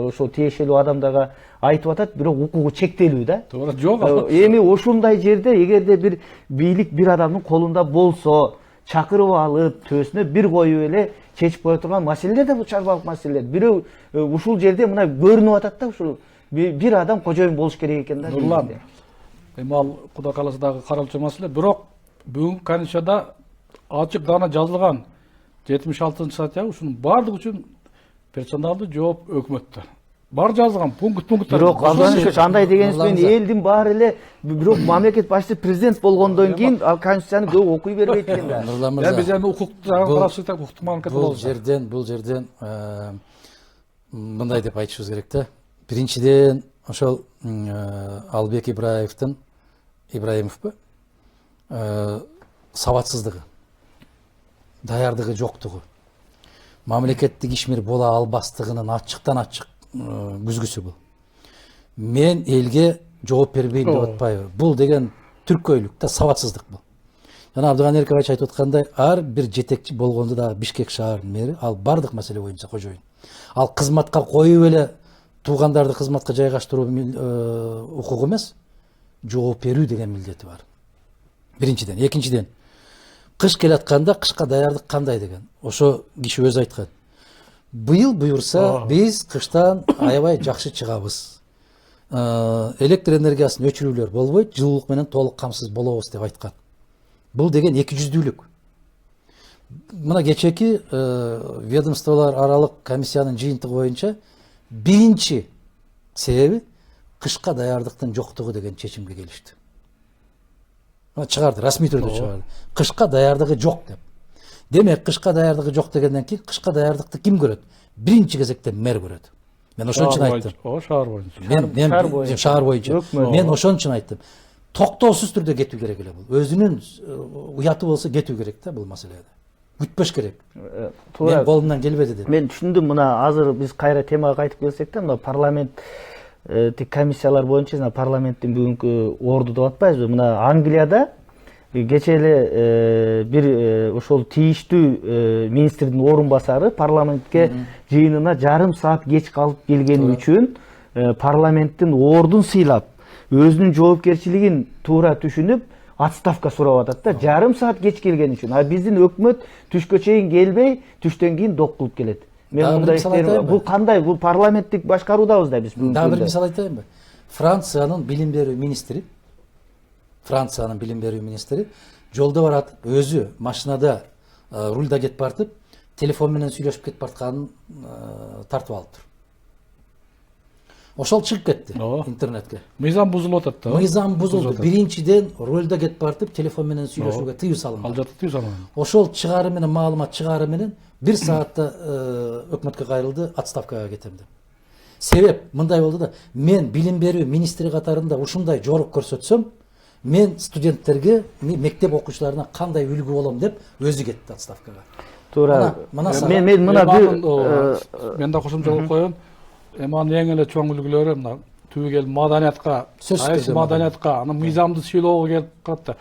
ошол тиешелүү адамдарга айтып атат, бирок укугу чектелүү да. Туура жок. Эми ошондой жерде эгерде бир бийлик бир адамдын колунда болсо, чакырып алып, төсүнө бир коюп эле чечип кое турган маселелер да бул чарбалык маселелер. Бирөө ушул жерде мына көрүнүп атат да, ушул бир адам кожоюн болуш керек экен да. Нурлан. Эми ал Кудай кааласа дагы каралчу маселе, бирок бүгүнкү комиссияда ачык дана жазылган 76-статья ушунун баардыгы үчүн персоналдуу жооп өкмөттө. Бар жазылган пункттар. Бирок андай дегениңиз менен элдин баары эле бирок мамлекет башчысы президент болгондон кийин ал конституцияны көп окуй бербейт экен да. Нурлан мырза, Биз эми укукту карашсак, укуктук мамлекет болобуз. Бул жерден мындай деп айтышыбыз керек да. Биринчиден ошол Албек Ибраимовпу сабатсыздыгы, даярдыгы жоктугу, мамлекеттик ишмер боло албастыгынын ачыктан ачык күзгүсү бул. Мен элге жооп бербейм деп атпайбы. Бул деген түркөйлүк да, сабатсыздык бул. Жана Абдыган Эркебаевич айтып аткандай, ар бир жетекчи болгондо дагы Бишкек шаарынын мэри, ал бардык маселе боюнча кожоюн. Ал кызматка коюп эле туугандарды кызматка жайгаштыруу укугу эмес, жооп берүү деген милдети бар. Биринчиден, экинчиден, кыш келатканда кышка даярдык кандай деген. Ошо киши өзү айткан. Быйыл буюрса биз кыштан аябай жакшы чыгабыз. Электр энергиясын өчүрүүлөр болбойт, жылуулук менен толук камсыз болобуз деп айткан. Бул деген 200-дүүлүк. Мына кечеки ведомстволор аралык комиссиянын жыйынтыгы боюнча биринчи себеби кышка даярдыктын жоктугу деген чечимге келишти. Чыгарды, расмий түрдө чыгарды. Кышка даярдыгы жок деп. Демек, кышка даярдыгы жок дегенден кийин кышка даярдыкты ким көрөт? Биринчи кезекте мэр көрөт. Мен ошон үчүн айттым. Шаар боюнча. Мен шаар боюнча. Мен ошон үчүн айттым. Токтоосуз түрдө кетүү керек эле бул. Өзүнүн уяты болсо кетүү керек да бул маселеде. Күтпөш керек. Мен колумдан келбеди деп. Мен түшүндүм. Мына азыр биз кайра темага кайтып келсек да, мына парламент комиссиялар боюнча жана парламенттин бүгүнкү орду деп атпайбызбы? Мына Англияда кече эле бир ошол тийиштүү министрдин орун басары парламентке жыйынына жарым саат кеч калып келгени үчүн парламенттин ордун сыйлап, өзүнүн жоопкерчилигин туура түшүнүп, отставка сурап атат да, жарым саат кеч келген үчүн. А биздин өкмөт түшкө чейин келбей, түштөн кийин док кылып келет. Мен мындай бул кандай? Бул парламенттик башкаруудабыз да биз бүгүнкү. Дагы бир мисал айтайынбы? Франциянын билим берүү министри жолдо барат, өзү машинада рульда кетип бартып, телефон менен сүйлөшүп кетип бартканын тартып алыптыр. Ошол чыгып кетти интернетке. Мыйзам бузулуп атат да. Мыйзам бузулду. Биринчиден рульда кетип бартып, телефон менен сүйлөшүүгө тыюу салынган. Ал жакта тыюу салынган. Ошол чыгары менен, маалымат чыгары менен 1 саатта өкмөткө кайрылды, отставкага кетем деп. Себеп мындай болду да, мен билим берүү министри катарында ушундай жорук көрсөтсөм, мен студенттерге, мектеп окуучуларына кандай үлгү болом деп өзү кетти отставкага. Туура. Мен да кошумча кылып коеюн. Анын эң эле чоң үлгүлөрү мына түбөгел маданиятка, саясий маданиятка, анан мыйзамды сыйлоого келип калат да.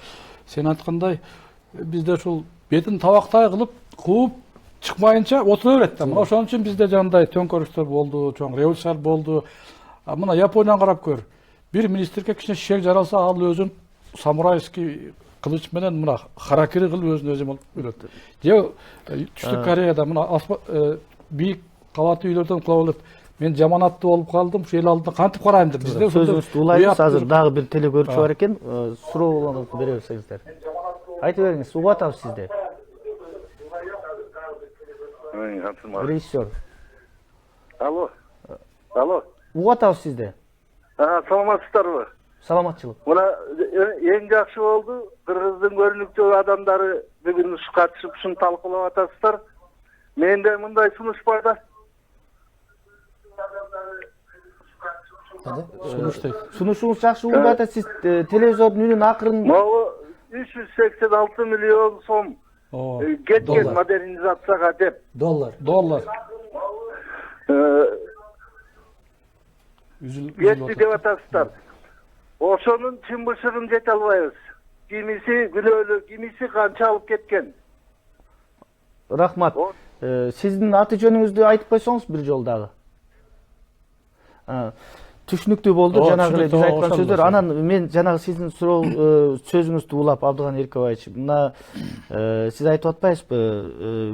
Сен айткандай, бизде ушул бетин табактай кылып, кууп чыкмайынча отура берет да. Мына ошон үчүн бизде жандай төңкөрүштөр болду, чоң революциялар болду. Мына Японияны карап көр. Бир министрге кичине шишек жаралса, ал өзүн самурайский кылыч менен мына харакири кылып өзүн өзү өлөт. Же Түштүк Кореяда мына бийик кабаттуу үйлөрдөн кулап алып, мен жаманаттуу болуп калдым, ушул эл алдында кантип карайм деп. Бизде сөзүңүздү улайбыз. Азыр дагы бир телекөрүүчү бар экен. Суроо бере берсеңиздер. Айтып бериңиз, угуп атабыз сизди. Режиссер. Алло. Угуп атабыз сизди. Саламатсыздарбы? Саламатчылык. Мына эң жакшы болду. Кыргыздын көрүнүктүү адамдары бүгүн катышып ушуну талкуулап атасыздар. Менде мындай сунуш бар да. Сунушуңуз жакшы болуп атат. Сиз телевизордун үнүн акырын. Могу 386 миллион сом кеткен модернизацияга деп. Доллар. Кетти деп атасыздар. Ошонун чын бышыгын жете албайбыз. Кимиси күнөөлүү, кимиси канча алып кеткен. Рахмат. Сиздин аты жөнүңүздү айтып койсоңуз бир жолу дагы. Түшүнүктүү болду жанагы эле биз айткан сөздөр. Анан мен жанагы сиздин сөзүңүздү улап, Абдыган Эркебаевич, мына сиз айтып атпайсызбы,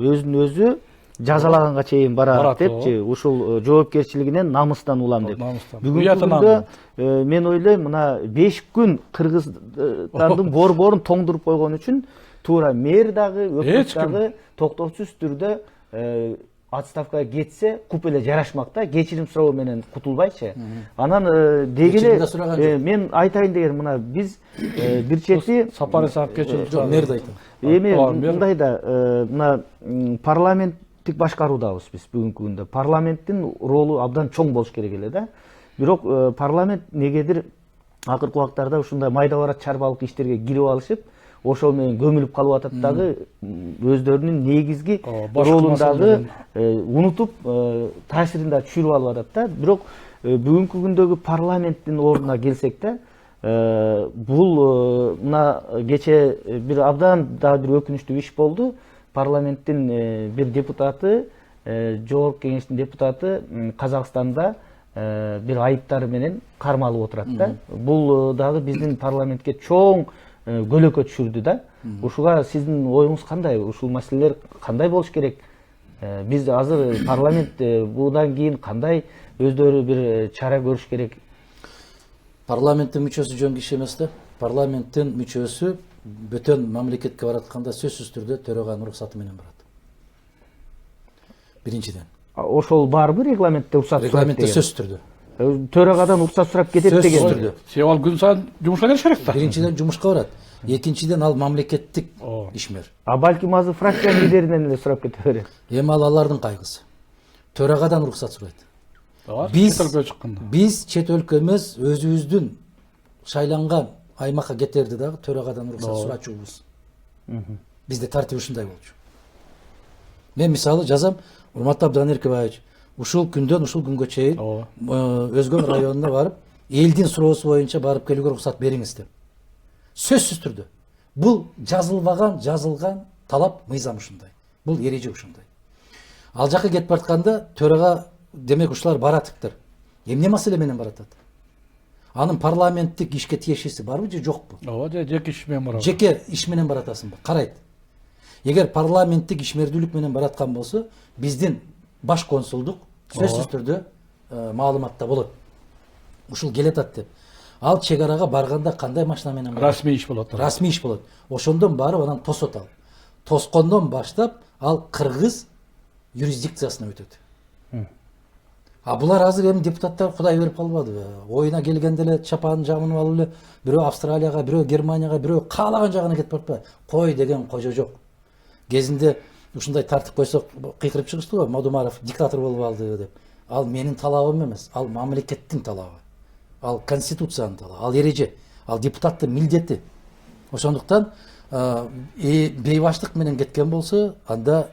өзүн өзү жазалаганга чейин барат депчи, ушул жоопкерчилигинен намыстан улам деп. Бүгүнкү күндө мен ойлойм, мына 5 күн Кыргызстандын борборун тоңдуруп койгон үчүн туура мэр дагы, өкмөт дагы токтоосуз түрдө отставкага кетсе куп эле жарашмак да, кечирим суроо менен кутулбайчы. Анан деги эле мен айтайын деген, мына биз бир чети Сапар Исаков кечирим жок, мэрди айтам. Эми мындай да, мына парламенттик башкаруудабыз биз бүгүнкү күндө. Парламенттин ролу абдан чоң болуш керек эле да. Бирок парламент негедир акыркы убактарда ушундай майда барат чарбалык иштерге кирип алышып, ошол менен көмүлүп калып атат дагы, өздөрүнүн негизги ролун дагы унутуп, таасирин да түшүрүп алып атат да. Бирок бүгүнкү күндөгү парламенттин ордуна келсек да, бул мына кече бир абдан дагы бир өкүнүчтүү иш болду. Парламенттин бир депутаты, Жогорку Кеңештин депутаты Казакстанда бир айыптар менен кармалып отурат да. Бул дагы биздин парламентке чоң көлөкө түшүрдү да. Ушуга сиздин оюңуз кандай? Ушул маселелер кандай болуш керек? Биз азыр парламент будан кийин кандай өздөрү бир чара көрүш керек? Парламенттин мүчөсү жөн киши эмес да. Парламенттин мүчөсү бөтөн мамлекетке баратканда сөзсүз түрдө төраганын уруксаты менен барат. Биринчиден. Ошол барбы регламентте уруксат сурап? Регламентте сөзсүз түрдө. Төрагадан уруксат сурап кетет деген. Сөзсүз түрдө. Сен ал күн сайын жумушка келиш керек да. Биринчиден жумушка барат. Экинчиден ал мамлекеттик ишмер. Балким азыр фракция лидеринен эле сурап кете берет. Эми алардын кайгысы. Төрагадан уруксат сурайт. Биз чет өлкө эмес, өзүбүздүн шайланган аймакка кетерди дагы төрагадан уруксат сурачубуз. Бизде тартип ушундай болчу. Мен мисалы жазам, урматтуу Абдыган Эркебаевич, ушул күндөн ушул күнгө чейин Өзгөн районуна барып, элдин суроосу боюнча барып келүүгө уруксат бериңиз деп. Сөзсүз түрдө. Бул жазылган талап, мыйзам ушундай. Бул эреже ушундай. Ал жакка кетип баратканда төрага демек ушулар баратыптыр. Эмне маселе менен баратат? Анын парламенттик ишке тиешеси барбы же жокпу? Ооба, жеке иш менен барат. Жеке иш менен баратасыңбы? Карайт. Эгер парламенттик ишмердүүлүк менен бараткан болсо, биздин баш консулдук сөзсүз түрдө маалыматта болот. Ушул келатат деп. Ал чек арага барганда кандай машина менен барат? Расмий иш болот. Расмий иш болот. Ошондон барып анан тосот ал. Тоскондон баштап ал кыргыз юрисдикциясына өтөт. Булар азыр эми депутаттар кудай берип калбадыбы? Оюна келгенде эле чапанын жамынып алып эле бирөө Австралияга, бирөө Германияга, бирөө каалаган жагына кетип баратпайбы? Кой деген кожо жок. Кезинде ушундай тартип койсок кыйкырып чыгыштыбы? Мадумаров диктатор болуп алды деп. Ал менин талабым эмес, ал мамлекеттин талабы. Ал конституциянын талабы, ал эреже, ал депутаттын милдети. Ошондуктан бейбаштык менен кеткен болсо, анда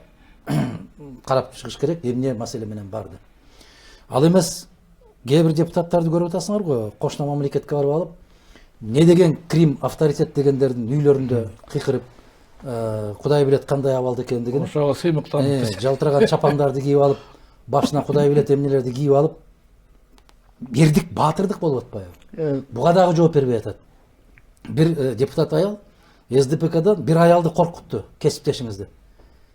карап чыгыш керек, эмне маселе менен барды. Ал эмес, кээ бир депутаттарды көрүп атасыңар го, кошуна мамлекетке барып алып, не деген Крим авторитет дегендердин үйлөрүндө кыйкырып, кудай билет кандай абалда экендигин. Ошого сыймыктан жалтыраган чапандарды кийип алып, башына кудай билет эмнелерди кийип алып, бирдик баатырдык болуп атпайбы? Буга дагы жооп бербей атат. Бир депутат аял СДПКдан бир аялды коркутту, кесиптешиңизди.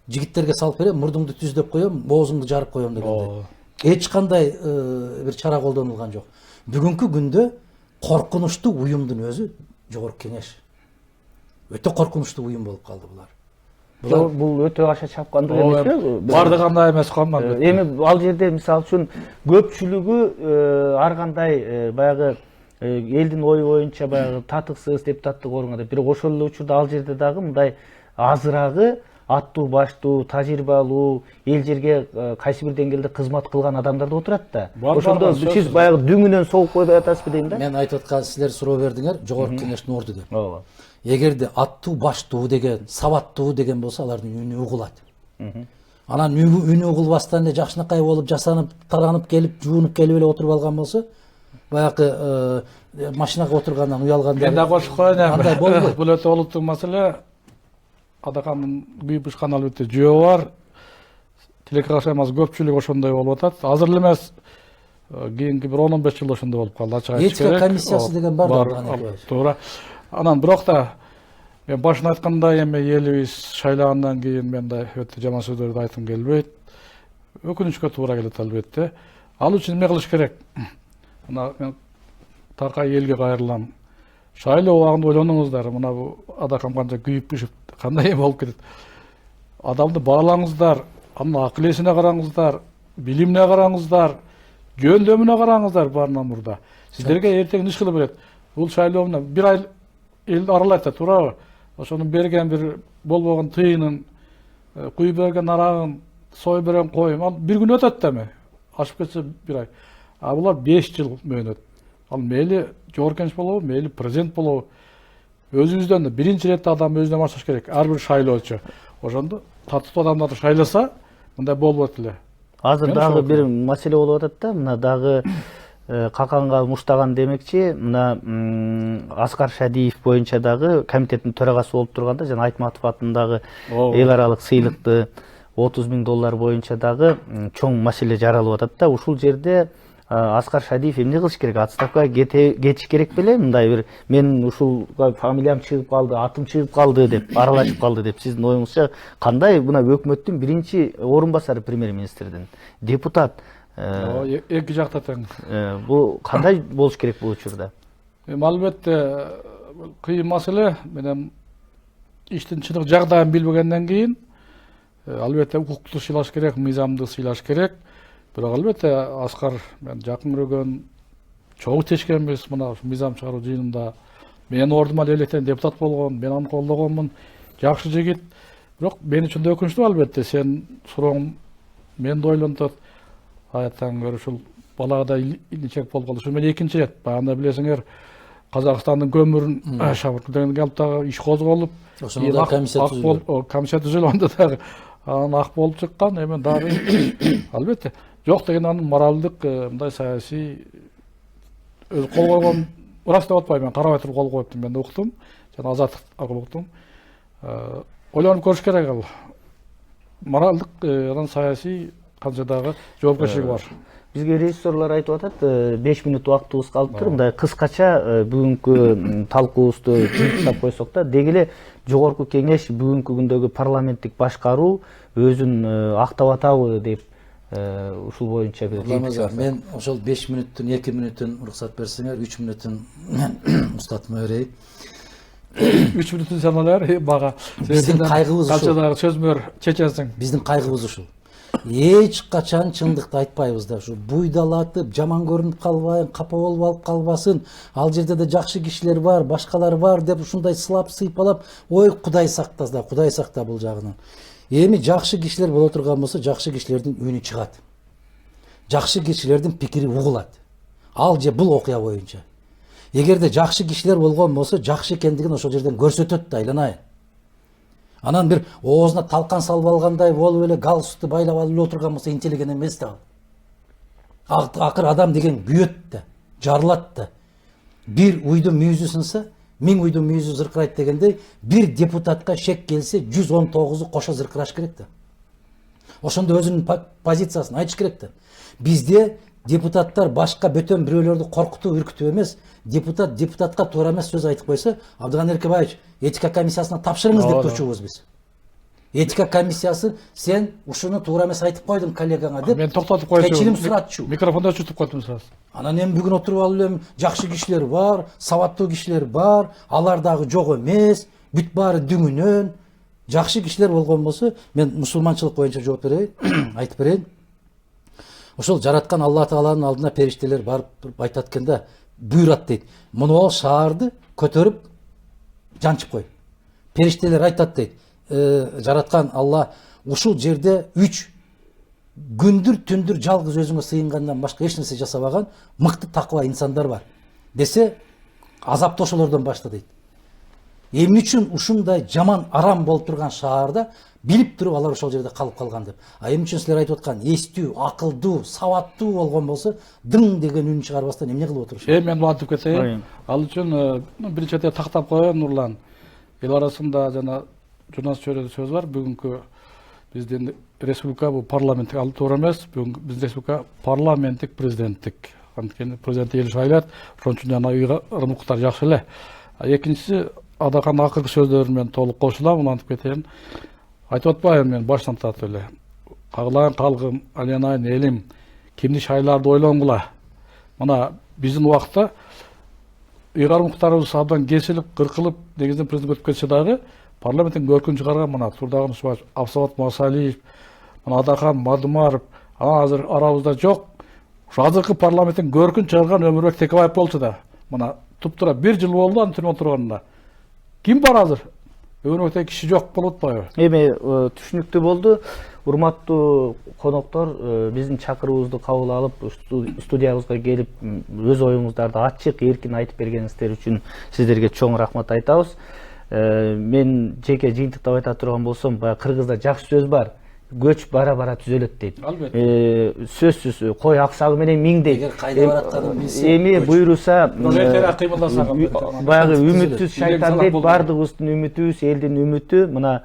Жигиттерге салып берем, мурдуңду түздөп коем, оозуңду жарып коем дегенде. Эч кандай бир чара колдонулган жок. Бүгүнкү күндө коркунучтуу уюмдун өзү Жогорку Кеңеш. Өтө коркунучтуу уюм болуп калды булар. Бул өтө аша чапкандык эмеспи? Бардыгандай эмес калмады. Эми ал жерде мисалы үчүн көпчүлүгү ар кандай баягы элдин ою боюнча баягы татыксыз депутаттык орунга деп, бирок ошол эле учурда ал жерде дагы мындай азырагы аттуу баштуу, тажрыйбалуу, эл жерге кайсы бир деңгээлде кызмат кылган адамдар да отурат да. Ошондо сиз баягы дүңүнөн согуп коюп атасызбы дейм да? Мен айтып аткан, силер суроо бердиңер, Жогорку Кеңештин орду деп. Ооба. Эгерде аттуу баштуу деген, сабаттуу деген болсо, алардын үнү угулат. Анан үнү угулбастан эле жакшынакай болуп, жасанып, таранып келип, жуунуп келип эле отуруп алган болсо, баягы машинага отургандан уялганда. Мен да кошуп коеюн. Андай болбойт. Бул өтө олуттуу маселе. Адакандын күйүп ушкан албетте жөө бар. телекашамасы көпчүлүк ошондой болуп атат. Азыр эле эмес, кийинки бир 10-15 жыл ошондой болуп калды. Ачык айтыш керек. Этика комиссиясы деген бар да. Туура. Анан бирок да мен башын айткандай эми элибиз шайлагандан кийин мен да өтө жаман сөздөрдү айткым келбейт. Өкүнүчкө туура келет албетте. Ал үчүн эме кылыш керек. Мына мен таркай элге кайрылам. Шайлоо убагында ойлонуңуздар, мына бу адакам канча күйүп пишип кандай болуп кетет. Адамды баалаңыздар, анын акыл эсине караңыздар, билимине караңыздар, жөндөмүнө караңыздар баарынан мурда. Сиздерге эртең иш кылып берет. Бул шайлоо менен бир ай эл аралайт да, туурабы? Ошонун берген бир болбогон тыйынын, куюп берген арагын, сой берген коюм, ал бир күн өтөт да эми. Ашып кетсе бир ай. А булар 5 жыл мөөнөт. Ал мейли жогорку болобу, мейли президент болобу, өзүбүздөн да биринчи иретте адам өзүнө башташ керек. Ар бир шайлоочу. Ошондо татыктуу адамдарды шайласа, мындай болбойт эле. Азыр дагы бир маселе болуп атат да, мына дагы каканга муштаган демекчи, мына Аскар Шадиев боюнча дагы комитеттин төрагасы болуп турганда жана Айтматов атындагы эл аралык сыйлыкты $30,000 боюнча дагы чоң маселе жаралып атат да. Ушул жерде Аскар Шадиев эмне кылыш керек? Отставкага кетиш керек беле? Мындай бир мен ушулга фамилиям чыгып калды, атым чыгып калды деп, аралашып калды деп сиздин оюңузча кандай мына өкмөттүн биринчи орун басары премьер-министрдин депутат эки жакта тең. Бул кандай болуш керек бул учурда? Албетте кыйын маселе менен иштин чындык жагдайын билбегенден кийин албетте укукту сыйлаш керек, мыйзамды сыйлаш керек. Бирок албетте Аскар мен жакын көргөн, чогуу тешкенбиз мына мыйзам чыгаруу жыйынында. Менин ордума электен депутат болгон, мен аны колдогонмун. Жакшы жигит. Бирок мен үчүн да өкүнүчтүү албетте сен сурооң мени да ойлонтот. Аяттан көрө ушул балага да иличек болуп калды. Ушул мен экинчи ирет. Баягында билесиңер, Казакстандын көмүрүн шабыркыдагы алып иш козголуп, ошондо комиссия түзүлгөндө дагы анан ак болуп чыккан. Эми дагы албетте жок деген анын моралдык мындай саясий өз кол койгон рас деп атпайм, мен карабай туруп кол коюптум, мен да уктум, жана Азаттык аркылуу уктум. Ойлонуп көрүш керек ал. Моралдык анан саясий канча дагы жоопкерчилиги бар. Бизге режиссерлор айтып атат, 5 минут убактыбыз калыптыр. Мындай кыскача бүгүнкү талкуубузду жыйынтыктап койсок да, деги эле жогорку кеңеш бүгүнкү күндөгү парламенттик башкаруу өзүн актап атабы деп ушул боюнча бир мен ошол 5 мүнөттүн 2 мүнөтүн уруксат берсеңер, 3 мүнөтүн устатма берейин. 3 мүнөтүн саналар бага. Биздин кайгыбыз ушул. Канча дагы сөзмөр чечесиң. Биздин кайгыбыз ушул. Эч качан чындыкты айтпайбыз да, ушу буйдалатып, жаман көрүнүп калбайын, капа болуп алып калбасын, ал жерде да жакшы кишилер бар, башкалар бар деп ушундай сылап сыйпалап, ой Кудай сакта бул жагынан. Эми жакшы кишилер боло турган болсо, жакшы кишилердин үнү чыгат. Жакшы кишилердин пикири угулат. Ал же бул окуя боюнча. Эгерде жакшы кишилер болгон болсо, жакшы экендигин ошол жерден көрсөтөт да, айланайын. Анан бир оозуна талкан салып алгандай болуп эле галстукты байлап алып эле отурган болсо интеллигент эмес да. Акыр адам деген күйөт да, жарылат да. Бир уйдун мүйүзү сынса, 1000 уйдун мүйүзү зыркырайт дегендей, бир депутатка шек келсе, 119-у кошо зыркыраш керек да. Ошондо өзүнүн позициясын айтыш керек да. Бизде депутаттар башка бөтөн бирөөлөрдү коркутуп, үркүтүп эмес, депутатка туура эмес сөз айтып койсо, Абдыган Эркебаевич, этика комиссиясына тапшырыңыз деп турчубуз биз. Этика комиссиясы сен ушуну туура эмес айтып койдуң коллегаңа деп. Мен токтотуп койчу. Кечирим суратчу. Микрофонду өчүртүп койдум сразу. Анан эми бүгүн отуруп алып элем, жакшы кишилер бар, сабаттуу кишилер бар, алар дагы жок эмес, бүт баары дүңүнөн. Жакшы кишилер болгон болсо, мен мусулманчылык боюнча жооп берейин, айтып берейин. Ошол жараткан Алла Тааланын алдына периштелер барып айтат экен да, буйрат дейт. Муну шаарды көтөрүп жанчып кой. Периштелер айтат дейт. Жараткан Алла ушул жерде 3 күндүр түндүр жалгыз өзүңө сыйынгандан башка эч нерсе жасабаган мыкты такыба инсандар бар. Десе азапты ошолордон башта дейт. Эмне үчүн ушундай жаман арам болуп турган шаарда билип туруп алар ошол жерде калып калган деп. А эмне үчүн силер айтып аткан эстүү, акылдуу, сабаттуу болгон болсо, дың деген үн чыгарбастан эмне кылып отурушат? Мен бантып кетейин. Ал үчүн бир чете тактап коеюн Нурлан. Эл арасында жана журналист чөйрөдө сөз бар. Бүгүнкү биздин республика бул парламенттик алып туура эмес. Бүгүн биздин республика парламенттик президенттик. Анткени президент эл шайлайт, ошон үчүн жана ыйгарымдуулуктар жакшы эле. Экинчиси, Адакандын акыркы сөздөрүн мен толук кошулам, антип кетейин. Айтып атпайбын мен баштан тартып эле. Кагылайын калгым, алянайын элим, кимди шайларды ойлонгула. Мына биздин убакта ыйгарымдуулуктарыбыз абдан кесилип, кыркылып, негизинен президент өтүп кетсе дагы, парламенттин көркүн чыгарган мына Турдаган Усманович, Абсабат Масалиев, мына Адахан Мадымаров, анан азыр арабызда жок. Ушу азыркы парламенттин көркүн чыгарган Өмүрбек Текебаев болчу да. Мына туптура 1 жыл болду анын түрмөдө турганына. Ким бар азыр? Өнөктө киши жок болуп атпайбы? Эми түшүнүктүү болду. Урматтуу коноктор, биздин чакыруубузду кабыл алып, студиябызга келип, өз оюңуздарды ачык, эркин айтып бергениңиздер үчүн сиздерге чоң рахмат айтабыз. Мен жеке жыйынтыктап айта турган болсом, баягы кыргызда жакшы сөз бар. Көч бара-бара түзөлөт дейт. Сөзсүз кой аксагы менен миң дейт. Эгер кайда баратканын билсе, эми буйруса баягы Түзөлөт. үмүтсүз шайтан дейт. Бардыгыбыздын үмүтүбүз, элдин үмүтү мына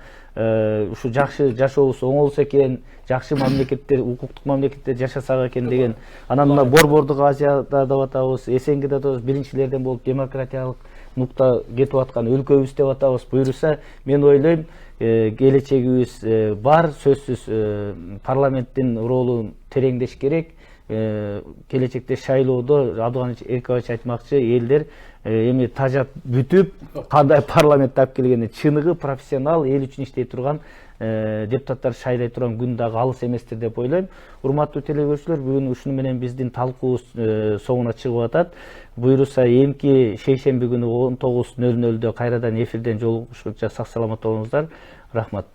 ушу жакшы жашообуз оңолсо экен, жакшы мамлекеттер, укуктук мамлекетте жашасак экен деген. Анан мына Борбордук Азияда деп атабыз, СНГде деп атабыз, биринчилерден болуп демократиялык нукта кетип аткан өлкөбүз деп атабыз. Буйруса, мен ойлойм, келечегибиз бар, сөзсүз парламенттин ролу тереңдеш керек. Келечекте шайлоодо Абдыган Эркебаевич айтмакчы, элдер эми тажап бүтүп, кандай парламентти алып келгени чыныгы профессионал, эл үчүн иштей турган депутаттар шайлай турган күн дагы алыс эместир деп ойлойм. Урматтуу телегөрүүчүлөр, бүгүн ушуну менен биздин талкуубуз соңуна чыгып атат. Буйруса эмки шейшемби күнү 19:00-дө кайрадан эфирден жолугушканча сак саламат болуңуздар. Рахмат.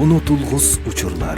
Унутулгус учурлар.